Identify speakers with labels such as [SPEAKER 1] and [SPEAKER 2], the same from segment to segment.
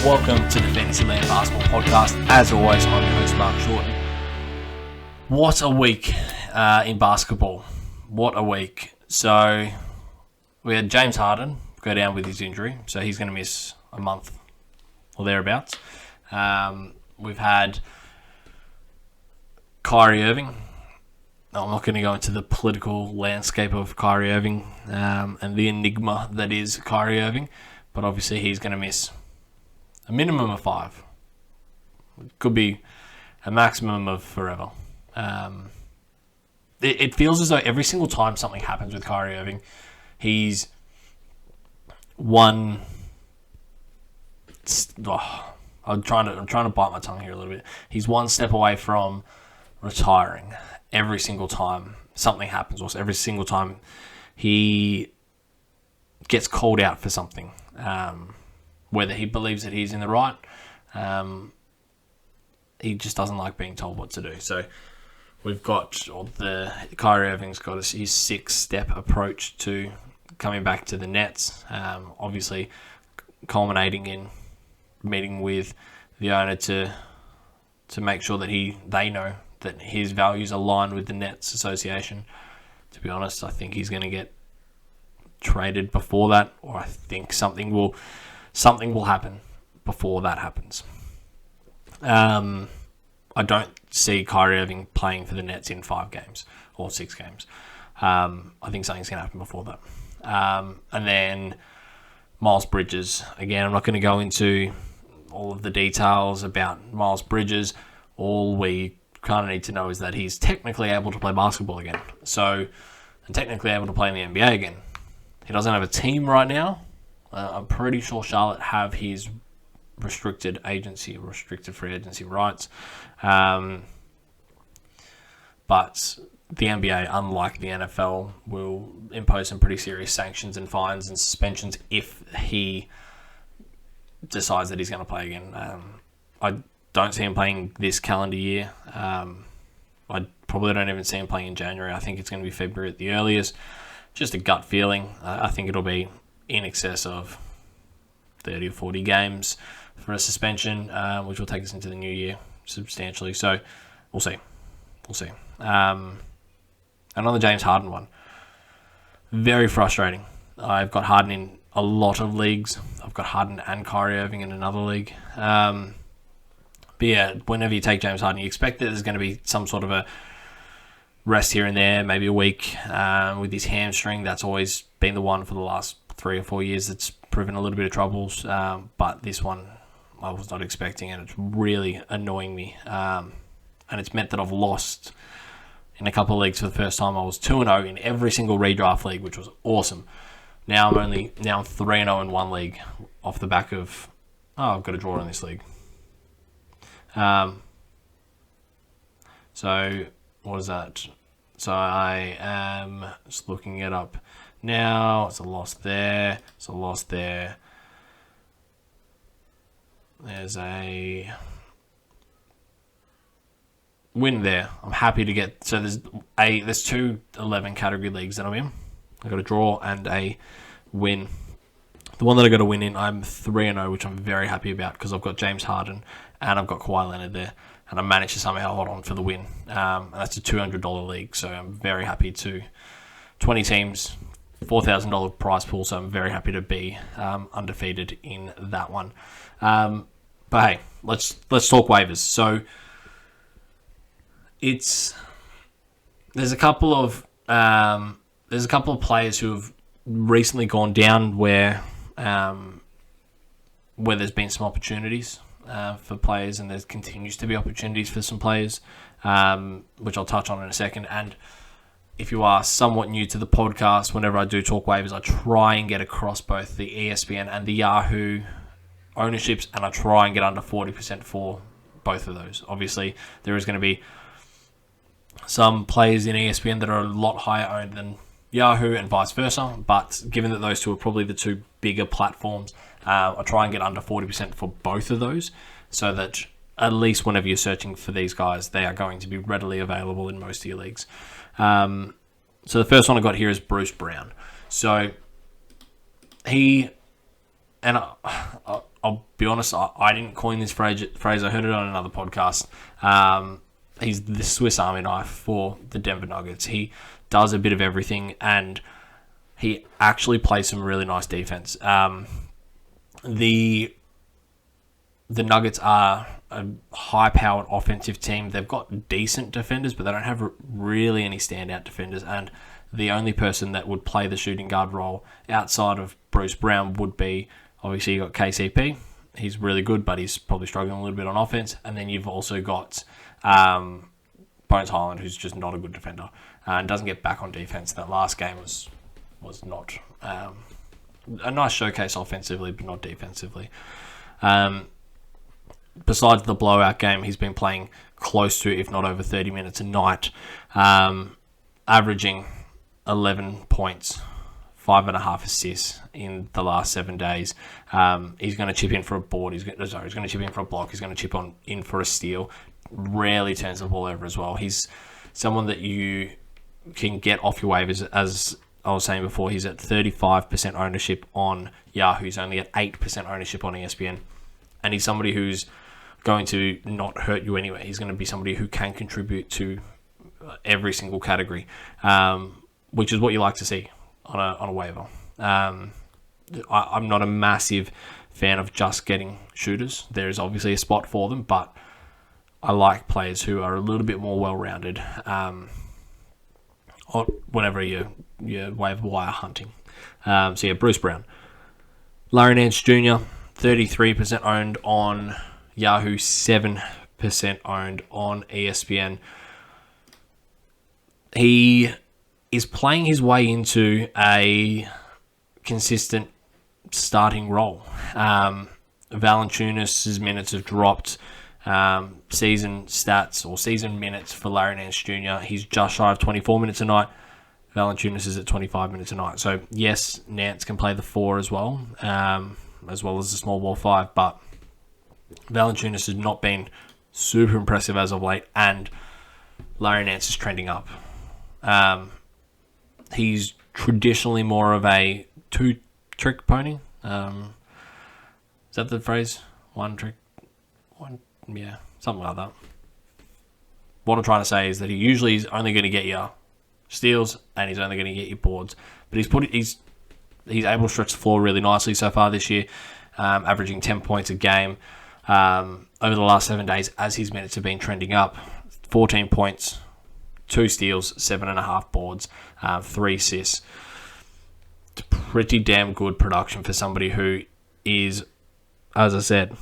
[SPEAKER 1] Welcome to the Fantasyland Basketball Podcast. As always, I'm your host, Mark Shorten. What a week in basketball. What a week. So, we had James Harden go down with his injury, so he's going to miss a month or thereabouts. We've had Kyrie Irving. I'm not going to go into the political landscape of Kyrie Irving and the enigma that is Kyrie Irving, but obviously he's going to miss a minimum of 5. It could be a maximum of forever. It feels as though every single time something happens with Kyrie Irving, he's one. I'm trying to bite my tongue here a little bit. He's one step away from retiring. Every single time something happens, or every single time he gets called out for something, whether he believes that he's in the right, he just doesn't like being told what to do. So we've got, Kyrie Irving's got his 6-step approach to coming back to the Nets, obviously culminating in meeting with the owner to make sure that they know that his values align with the Nets Association. To be honest, I think he's going to get traded before that, or I think something will happen before that happens. I don't see Kyrie Irving playing for the Nets in 5 games or 6 games. I think something's going to happen before that. And then Miles Bridges. Again, I'm not going to go into all of the details about Miles Bridges. All we kind of need to know is that he's technically able to play basketball again. And technically able to play in the NBA again. He doesn't have a team right now. I'm pretty sure Charlotte have his restricted free agency rights. But the NBA, unlike the NFL, will impose some pretty serious sanctions and fines and suspensions if he decides that he's going to play again. I don't see him playing this calendar year. I probably don't even see him playing in January. I think it's going to be February at the earliest. Just a gut feeling. I think it'll be in excess of 30 or 40 games for a suspension, which will take us into the new year substantially. So we'll see. And on the James Harden one, very frustrating. I've got Harden in a lot of leagues. I've got Harden and Kyrie Irving in another league. But yeah, whenever you take James Harden, you expect that there's going to be some sort of a rest here and there, maybe a week with his hamstring. That's always been the one for the last 3 or 4 years that's proven a little bit of troubles. But this one I was not expecting, and it's really annoying me. And it's meant that I've lost in a couple of leagues for the first time. I was 2-0 in every single redraft league, which was awesome. Now I'm 3-0 in one league off the back of, I've got a draw in this league. So what is that? So I am just looking it up now. It's a loss there. It's a loss there. There's a win there. I'm happy to get. So there's 2 11 category leagues that I'm in. I got a draw and a win. The one that I got a win in, I'm 3-0, which I'm very happy about because I've got James Harden and I've got Kawhi Leonard there, and I managed to somehow hold on for the win. And that's a $200 league, so I'm very happy to 20 teams, $4,000 prize pool. So I'm very happy to be undefeated in that one. But hey, let's talk waivers. So there's a couple of players who have recently gone down where there's been some opportunities for players, and there continues to be opportunities for some players, which I'll touch on in a second. And if you are somewhat new to the podcast, whenever I do talk waivers, I try and get across both the ESPN and the Yahoo ownerships, and I try and get under 40% for both of those. Obviously, there is going to be some players in ESPN that are a lot higher owned than Yahoo and vice versa, but given that those two are probably the 2 bigger platforms, I try and get under 40% for both of those, so that at least whenever you're searching for these guys, they are going to be readily available in most of your leagues. So the first one I got here is Bruce Brown. So he, and I'll be honest, I didn't coin this phrase. I heard it on another podcast. He's the Swiss Army knife for the Denver Nuggets. He does a bit of everything, and he actually plays some really nice defense. The Nuggets are a high-powered offensive team. They've got decent defenders, but they don't have really any standout defenders. And the only person that would play the shooting guard role outside of Bruce Brown would be, obviously, you got KCP. He's really good, but he's probably struggling a little bit on offense. And then you've also got Bones Highland, who's just not a good defender and doesn't get back on defense. That last game was not a nice showcase offensively, but not defensively. Besides the blowout game, he's been playing close to, if not over 30 minutes a night, averaging 11 points, 5.5 assists in the last 7 days. He's going to chip in for a board. He's going to chip in for a block. He's going to chip in for a steal. Rarely turns the ball over as well. He's someone that you can get off your waivers. As I was saying before, he's at 35% ownership on Yahoo. He's only at 8% ownership on ESPN. And he's somebody who's going to not hurt you anyway. He's going to be somebody who can contribute to every single category, which is what you like to see on a waiver. I'm not a massive fan of just getting shooters. There is obviously a spot for them, but I like players who are a little bit more well-rounded whenever you're waiver wire hunting. Bruce Brown. Larry Nance Jr., 33% owned on Yahoo, 7% owned on ESPN. He is playing his way into a consistent starting role. Valanciunas' minutes have dropped. Season stats or season minutes for Larry Nance Jr., he's just shy of 24 minutes a night. Valanciunas is at 25 minutes a night. So, yes, Nance can play the 4 as well as the small ball 5, but Valanciunas has not been super impressive as of late, and Larry Nance is trending up. He's traditionally more of a two-trick pony. Is that the phrase? Yeah, something like that. What I'm trying to say is that he usually is only going to get you steals and he's only going to get you boards. But he's able to stretch the floor really nicely so far this year, averaging 10 points a game over the last 7 days as his minutes have been trending up. 14 points, 2 steals, 7.5 boards, 3 assists. It's pretty damn good production for somebody who is, as I said,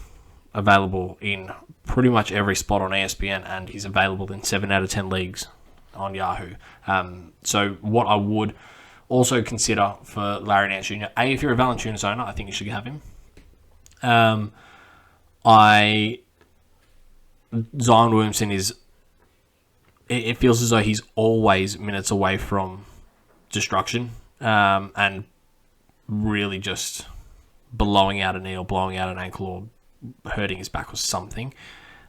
[SPEAKER 1] available in pretty much every spot on ESPN, and he's available in 7 out of 10 leagues on Yahoo. So what I would also consider for Larry Nance Jr., if you're a Valanciunas owner, I think you should have him. Zion Williamson is, it feels as though he's always minutes away from destruction, and really just blowing out a knee or blowing out an ankle or hurting his back or something.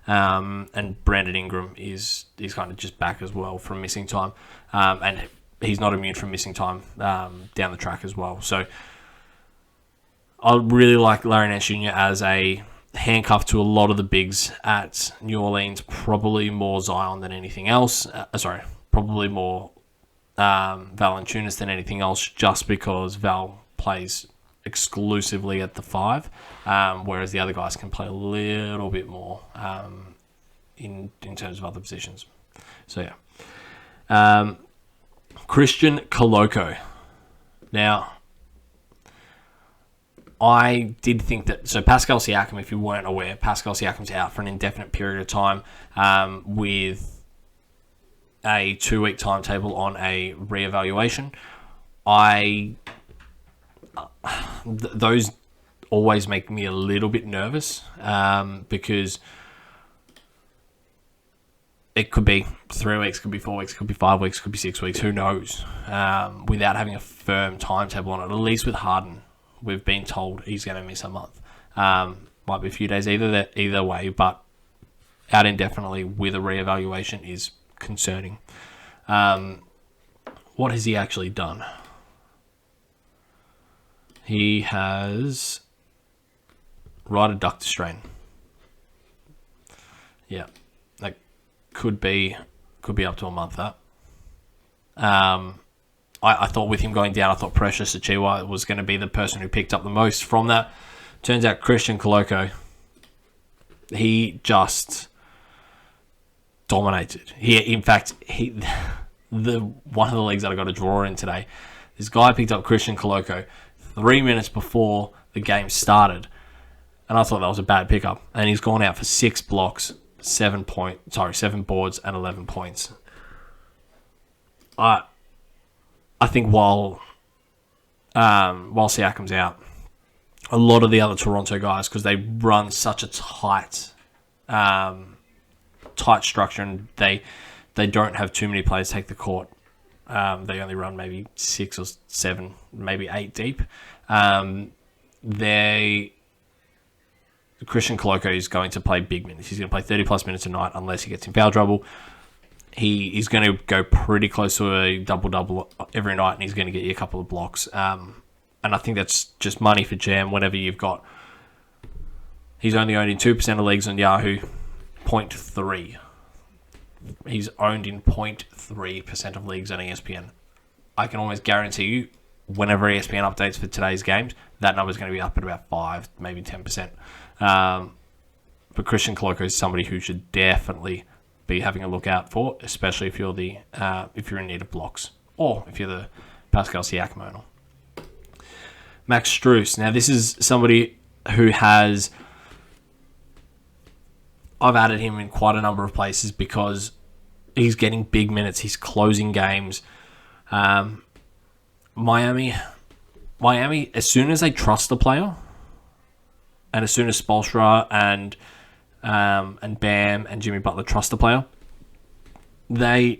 [SPEAKER 1] And Brandon Ingram is kind of just back as well from missing time. And he's not immune from missing time down the track as well. So I really like Larry Nance Jr. as a handcuff to a lot of the bigs at New Orleans. Probably more Zion than anything else. Probably more Valanciunas than anything else, just because Val plays exclusively at the 5, whereas the other guys can play a little bit more in terms of other positions. So yeah, Christian Koloko. Now, I did think that, so Pascal Siakam, if you weren't aware, Pascal Siakam's out for an indefinite period of time with a 2-week timetable on a reevaluation. Those always make me a little bit nervous because it could be 3 weeks, could be 4 weeks, could be 5 weeks, could be 6 weeks, who knows, without having a firm timetable on it. At least with Harden, we've been told he's going to miss a month. Might be a few days either way, but out indefinitely with a reevaluation is concerning. What has he actually done? He has right adductor strain. Yeah, that could be up to a month. That. I thought with him going down, I thought Precious Achiuwa was going to be the person who picked up the most from that. Turns out Christian Koloko, he just dominated. In fact, one of the leagues that I got a draw in today, this guy picked up Christian Koloko 3 minutes before the game started, and I thought that was a bad pickup. And he's gone out for 6 blocks, 7 boards, and 11 points. I think while Siakam's out, a lot of the other Toronto guys, because they run such a tight structure, and they don't have too many players take the court. They only run maybe 6 or 7, maybe 8 deep. Christian Koloko is going to play big minutes. He's going to play 30 plus minutes a night unless he gets in foul trouble. He is going to go pretty close to a double-double every night, and he's going to get you a couple of blocks. And I think that's just money for Jam whenever you've got... He's only owned in 2% of leagues on Yahoo, 0.3. He's owned in 0.3% of leagues on ESPN. I can almost guarantee you, whenever ESPN updates for today's games, that number's going to be up at about 5, maybe 10%. But Christian Koloko is somebody who should definitely be having a look out for, especially if you're if you're in need of blocks, or if you're the Pascal Siakam owner. Max Strus. Now, this is somebody who has... I've added him in quite a number of places because he's getting big minutes. He's closing games. Miami, as soon as they trust the player, and as soon as Spoelstra and Bam and Jimmy Butler trust the player, they're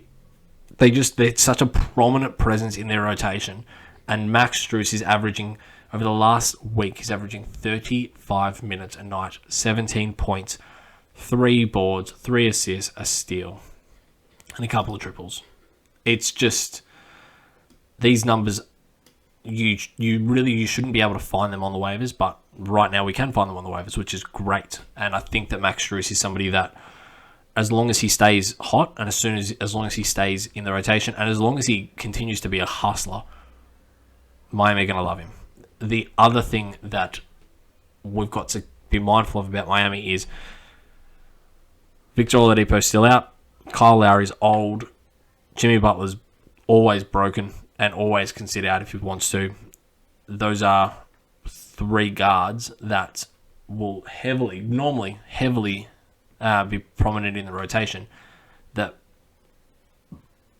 [SPEAKER 1] such a prominent presence in their rotation. And Max Strus is averaging, over the last week, he's averaging 35 minutes a night, 17 points, 3 boards, 3 assists, a steal, and a couple of triples. It's just, these numbers, you shouldn't be able to find them on the waivers, but right now we can find them on the waivers, which is great. And I think that Max Strus is somebody that, as long as he stays hot, and as long as he stays in the rotation, and as long as he continues to be a hustler, Miami are going to love him. The other thing that we've got to be mindful of about Miami is Victor Oladipo's still out, Kyle Lowry's old, Jimmy Butler's always broken and always can sit out if he wants to. Those are 3 guards that will normally heavily be prominent in the rotation that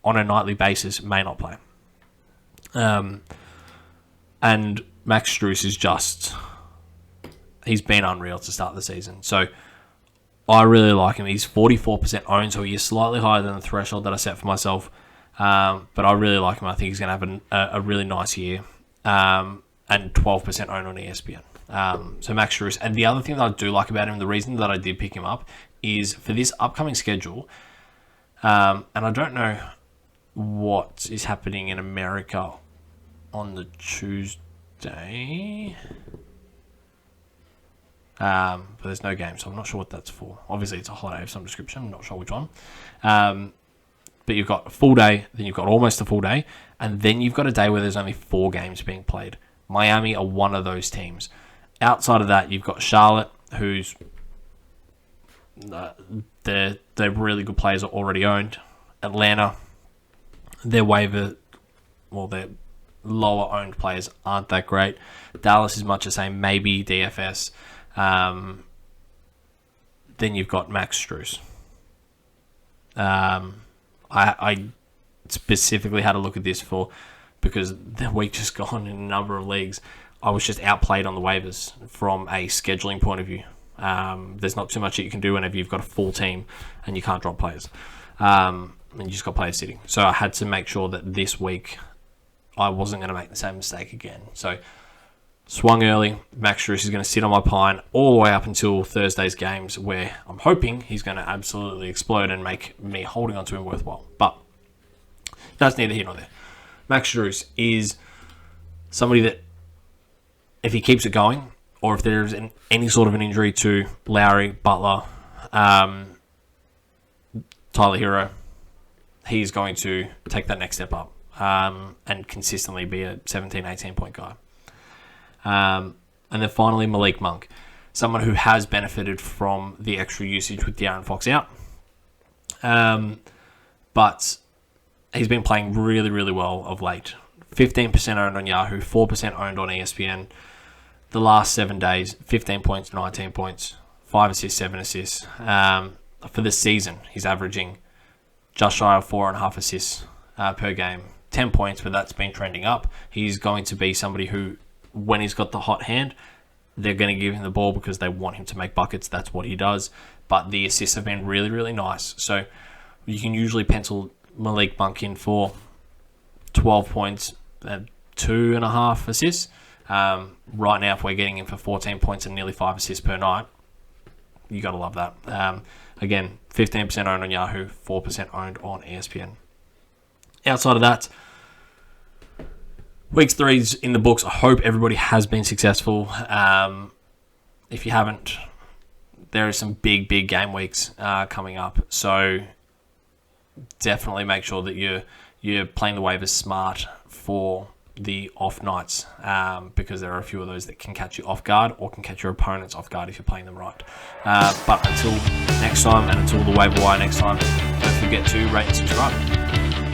[SPEAKER 1] on a nightly basis may not play. And Max Strus is he's been unreal to start the season. So I really like him. He's 44% owned, so he is slightly higher than the threshold that I set for myself. But I really like him. I think he's going to have a really nice year. And 12% owned on ESPN. So Max Strus. And the other thing that I do like about him, the reason that I did pick him up, is for this upcoming schedule. And I don't know what is happening in America on the Tuesday. But there's no game, so I'm not sure what that's for. Obviously, it's a holiday of some description. I'm not sure which one. But you've got a full day, then you've got almost a full day, and then you've got a day where there's only 4 games being played. Miami are one of those teams. Outside of that, you've got Charlotte, who's their really good players are already owned. Atlanta, their waiver, their lower owned players aren't that great. Dallas is much the same, maybe DFS. Then you've got Max Strus. I specifically had a look at this because the week just gone in a number of leagues, I was just outplayed on the waivers from a scheduling point of view. There's not too much that you can do whenever you've got a full team and you can't drop players. And you just got players sitting. So I had to make sure that this week I wasn't going to make the same mistake again. So swung early. Max Strus is going to sit on my pine all the way up until Thursday's games, where I'm hoping he's going to absolutely explode and make me holding on to him worthwhile. But that's neither here nor there. Max Strus is somebody that, if he keeps it going, or if there's any sort of an injury to Lowry, Butler, Tyler Hero, he's going to take that next step up and consistently be a 17, 18-point guy. And then finally, Malik Monk, someone who has benefited from the extra usage with De'Aaron Fox out. But he's been playing really, really well of late. 15% owned on Yahoo, 4% owned on ESPN. The last 7 days, 15 points, 19 points, 5 assists, 7 assists. For the season, he's averaging just shy of 4.5 assists per game. 10 points, but that's been trending up. He's going to be somebody who, when he's got the hot hand, they're going to give him the ball because they want him to make buckets. That's what he does. But the assists have been really, really nice. So you can usually pencil Malik Monk in for 12 points and 2.5 assists. Right now, if we're getting him for 14 points and nearly 5 assists per night, you got to love that. Again, 15% owned on Yahoo, 4% owned on ESPN. Outside of that, Week 3's in the books. I hope everybody has been successful. If you haven't, there are some big game weeks coming up. So definitely make sure that you're playing the waivers smart for the off nights, because there are a few of those that can catch you off guard or can catch your opponents off guard if you're playing them right. But until next time, and until the waiver wire next time, don't forget to rate and subscribe.